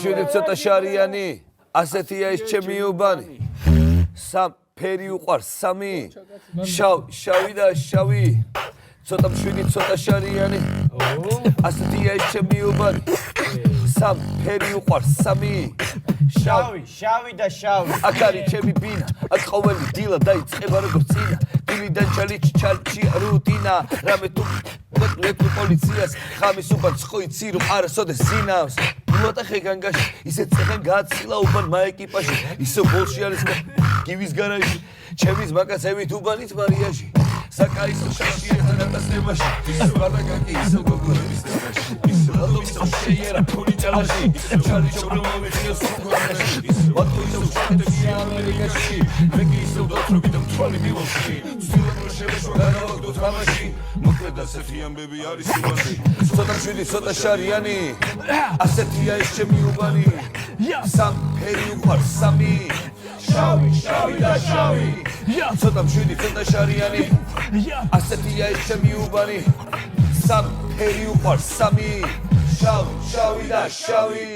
შვიდი ცოტა შარიანი, ასეთია ის ჩემი უბანი. სამ ფერი უყვარს, სამი. შავი და შავი. ცოტა შვიდი ცოტა შარიანი. ასეთია ის ჩემი უბანი. სამ ფერი უყვარს, სამი. შავი და შავი. აქ არის ჩემი ბინა, აქ ყოველი დილა დაიწყება როგორც წინა. დილიდან ჩალჩი რუტინა, რამე თუ მეკვი პოლიციას ხამის უბანს ხო იცი რომ არასოდეს ზინავს. მოტახე განგაში ისე წეხენ გააცილა უბან მაეკიპაჟი ისე ბოლში არის გივის გარაჟი ჩემი ზმაკაცებით უბანით მარიაჟი საკაისო შაშიერთან ატასნებაში ისე ბარდაკაკი ისე გოგოების თამაში ისე ბალომისო შეიერა ფული ჭალაში ჩალი ჩობრომოვიჩიო სოქორაში მათოისო შეტებში ამერიკაში მეკი ისე დოთრობი და მთვალი მილოში სულო შევეშვა განავაგდო თამაში მოკლედ ასეთი ამბები არის უბანი ცოტა შვიდი ცოტა შარიანი ასეთია ის ჩემი უბანი სამ ფერი უყვარს სამი შავი და შავი ცოტა შვიდი ცოტა შარიანი ასეთია ის ჩემი უბანი სამ ფერი უყვარს სამი შავი და შავი